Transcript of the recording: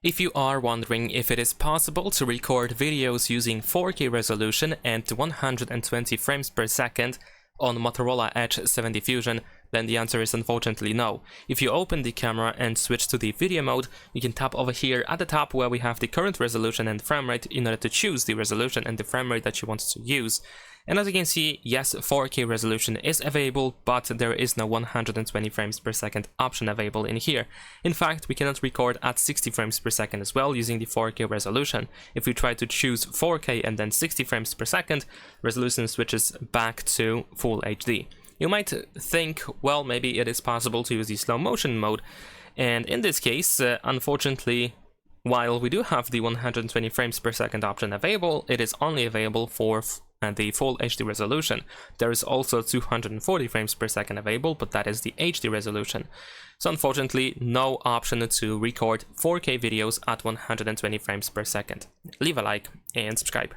If you are wondering if it is possible to record videos using 4K resolution and 120 frames per second on Motorola Edge 70 Fusion, then the answer is unfortunately no. If you open the camera and switch to the video mode, you can tap over here at the top where we have the current resolution and frame rate in order to choose the resolution and the frame rate that you want to use. And as you can see, yes, 4K resolution is available, but there is no 120 frames per second option available in here. In fact, we cannot record at 60 frames per second as well using the 4K resolution. If we try to choose 4K and then 60 frames per second, resolution switches back to Full HD. You might think, well, maybe it is possible to use the slow motion mode, and in this case, unfortunately, while we do have the 120 frames per second option available, it is only available for the Full HD resolution. There is also 240 frames per second available, but that is the HD resolution. So unfortunately, no option to record 4K videos at 120 frames per second. Leave a like and subscribe.